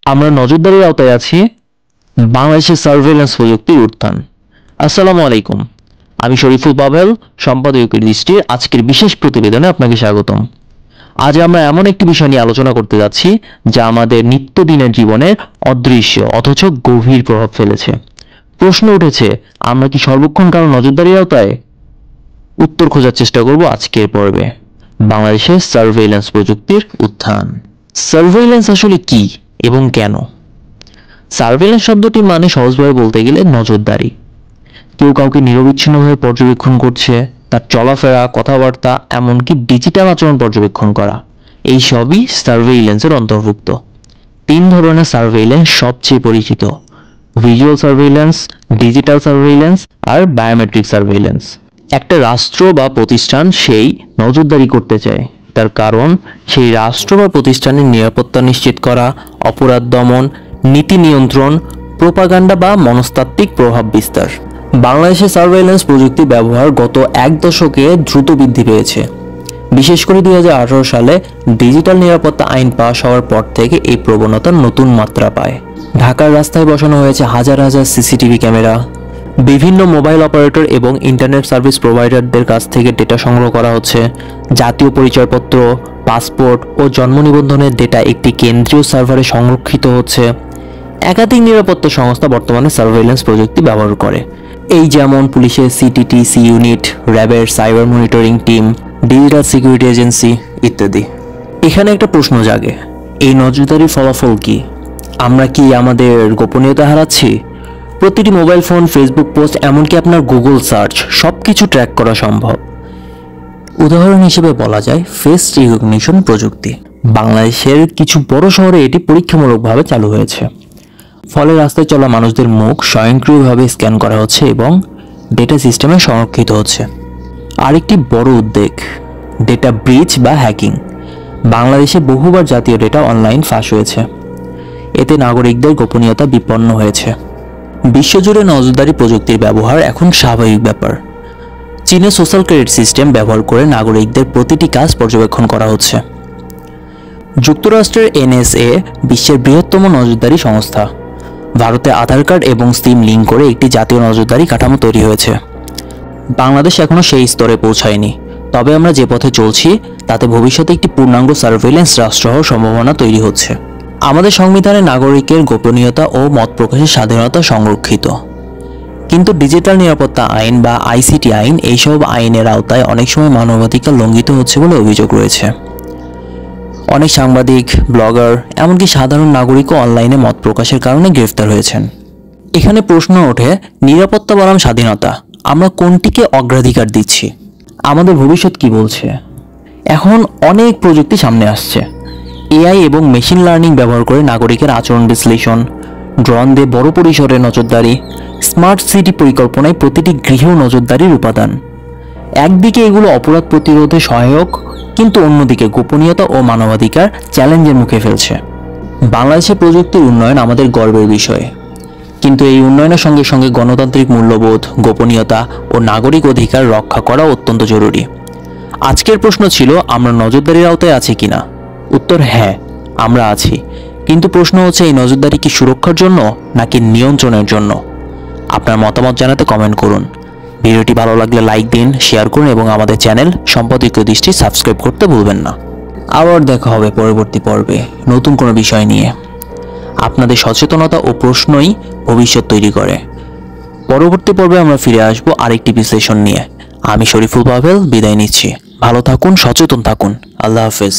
আমরা নজরদারির আওতায় আছি বাংলাদেশের সার্ভেইলেন্স প্রযুক্তির উত্থান। আসসালামু আলাইকুম, আমি শরীফুল পাভেল, সম্পাদকীয় দৃষ্টির আজকের বিশেষ প্রতিবেদনে আপনাকে স্বাগতম। আজ আমরা এমন একটি বিষয় নিয়ে আলোচনা করতে যাচ্ছি যা আমাদের নিত্যদিনের জীবনের অদৃশ্য অথচ গভীর প্রভাব ফেলেছে। প্রশ্ন উঠেছে, আমরা কি সর্বক্ষণ কারো নজরদারির আওতায়? উত্তর খোঁজার চেষ্টা করব আজকের পর্বে। বাংলাদেশের সার্ভেইলেন্স প্রযুক্তির উত্থান। সার্ভেইলেন্স আসলে কি এবং কেন? সার্ভেইলেন্স শব্দটি মানে সহজভাবে বলতে গেলে নজরদারি। কেউ কাউকে নিরবিচ্ছিন্নভাবে পর্যবেক্ষণ করছে, তার চলাফেরা, কথাবার্তা, এমনকি ডিজিটাল আচরণ পর্যবেক্ষণ করা, এই সবই সার্ভেইলেন্সের অন্তর্ভুক্ত। তিন ধরনের সার্ভেইলেন্স সবচেয়ে পরিচিত: ভিজুয়াল সার্ভেইলেন্স, ডিজিটাল সার্ভেইলেন্স আর বায়োমেট্রিক সার্ভেইলেন্স। একটা রাষ্ট্র বা প্রতিষ্ঠান সেই নজরদারি করতে চায়, তার কারণ সেই রাষ্ট্র বা প্রতিষ্ঠানের নিরাপত্তা নিশ্চিত করা, অপরাধ দমন, নীতি নিয়ন্ত্রণ, প্রোপাগান্ডা বা মনস্তাত্ত্বিক প্রভাব বিস্তার। বাংলাদেশে সার্ভেইলেন্স প্রযুক্তি ব্যবহার গত এক দশকে দ্রুত বৃদ্ধি পেয়েছে। বিশেষ করে 2018 সালে ডিজিটাল নিরাপত্তা আইন পাস হওয়ার পর থেকে এই প্রবণতা নতুন মাত্রা পায়। ঢাকার রাস্তায় বসানো হয়েছে হাজার হাজার সিসিটিভি ক্যামেরা। বিভিন্ন মোবাইল অপারেটর এবং ইন্টারনেট সার্ভিস প্রোভাইডারদের কাছ থেকে ডেটা সংগ্রহ করা হচ্ছে। জাতীয় পরিচয়পত্র, পাসপোর্ট ও জন্ম নিবন্ধনের ডেটা একটি কেন্দ্রীয় সার্ভারে সংরক্ষিত হচ্ছে। একাধিক নিরাপত্তা সংস্থা বর্তমানে সার্ভেইলেন্স প্রযুক্তি ব্যবহার করে, এই যেমন পুলিশের সিটিটিসি ইউনিট, র্যাবের cyber monitoring team, digital security agency ইত্যাদি। এখানে একটা প্রশ্ন জাগে, এই নজরদারির ফলাফল কি? আমরা কি আমাদের গোপনীয়তা হারাচ্ছি? প্রতিটি মোবাইল ফোন, ফেসবুক পোস্ট, এমনকি আপনার গুগল সার্চ, সব কিছু ট্র্যাক করা সম্ভব। উদাহরণ হিসেবে বলা যায় ফেস রিকগনিশন প্রযুক্তি। বাংলাদেশের কিছু বড় শহরে এটি পরীক্ষামূলকভাবে চালু হয়েছে। ফলে রাস্তায় চলা মানুষদের মুখ স্বয়ংক্রিয়ভাবে স্ক্যান করা হচ্ছে এবং ডেটা সিস্টেমে সংরক্ষিত হচ্ছে। আরেকটি বড় উদ্বেগ, ডেটা ব্রিচ বা হ্যাকিং। বাংলাদেশে বহুবার জাতীয় ডেটা অনলাইন ফাঁস হয়েছে, এতে নাগরিকদের গোপনীয়তা বিপন্ন হয়েছে। বিশ্বজুড়ে নজরদারি প্রযুক্তির ব্যবহার এখন স্বাভাবিক ব্যাপার। চীনে সোশ্যাল ক্রেডিট সিস্টেম ব্যবহার করে নাগরিকদের প্রতিটি কাজ পর্যবেক্ষণ করা হচ্ছে। যুক্তরাষ্ট্রের NSA বিশ্বের বৃহত্তম নজরদারি সংস্থা। ভারতে আধার কার্ড এবং সিম লিঙ্ক করে একটি জাতীয় নজরদারি কাঠামো তৈরি হয়েছে। বাংলাদেশ এখনও সেই স্তরে পৌঁছায়নি, তবে আমরা যে পথে চলছি তাতে ভবিষ্যতে একটি পূর্ণাঙ্গ সার্ভেইলেন্স রাষ্ট্র হওয়ার সম্ভাবনা তৈরি হচ্ছে। আমাদের সংবিধানে নাগরিকের গোপনীয়তা ও মত প্রকাশের স্বাধীনতা সংরক্ষিত, কিন্তু ডিজিটাল নিরাপত্তা আইন বা ICT আইন, এইসব আইনের আওতায় অনেক সময় মানবাধিকার লঙ্ঘিত হচ্ছে বলে অভিযোগ রয়েছে। অনেক সাংবাদিক, ব্লগার, এমনকি সাধারণ নাগরিকও অনলাইনে মত প্রকাশের কারণে গ্রেফতার হয়েছেন। এখানে প্রশ্ন ওঠে, নিরাপত্তা বনাম স্বাধীনতা, আমরা কোনটিকে অগ্রাধিকার দিচ্ছি? আমাদের ভবিষ্যৎ কি বলছে? এখন অনেক প্রযুক্তি সামনে আসছে। AI এবং মেশিন লার্নিং ব্যবহার করে নাগরিকের আচরণ বিশ্লেষণ, ড্রোন দিয়ে বড় পরিসরে নজরদারি, স্মার্ট সিটি পরিকল্পনায় প্রতিটি গৃহ নজরদারির উপাদান। একদিকে এগুলো অপরাধ প্রতিরোধে সহায়ক, কিন্তু অন্যদিকে গোপনীয়তা ও মানবাধিকার চ্যালেঞ্জের মুখে ফেলছে। বাংলাদেশের প্রযুক্তির উন্নয়ন আমাদের গর্বের বিষয়, কিন্তু এই উন্নয়নের সঙ্গে সঙ্গে গণতান্ত্রিক মূল্যবোধ, গোপনীয়তা ও নাগরিক অধিকার রক্ষা করা অত্যন্ত জরুরি। আজকের প্রশ্ন ছিল, আমরা নজরদারির আওতায় আছি কিনা? উত্তর হ্যাঁ, আমরা আছি, কিন্তু প্রশ্ন হচ্ছে এই নজরদারি কি সুরক্ষার জন্য নাকি নিয়ন্ত্রণের জন্য? আপনার মতামত জানাতে কমেন্ট করুন। ভিডিওটি ভালো লাগলে লাইক দিন, শেয়ার করুন এবং আমাদের চ্যানেল সম্পাদকীয় দৃষ্টি সাবস্ক্রাইব করতে ভুলবেন না। আবার দেখা হবে পরবর্তী পর্বে নতুন কোনো বিষয় নিয়ে। আপনাদের সচেতনতা ও প্রশ্নই ভবিষ্যৎ তৈরি করে। পরবর্তী পর্বে আমরা ফিরে আসবো আরেকটি বিশ্লেষণ নিয়ে। আমি শরীফুল পাভেল বিদায় নিচ্ছি। ভালো থাকুন, সচেতন থাকুন। আল্লাহ হাফেজ।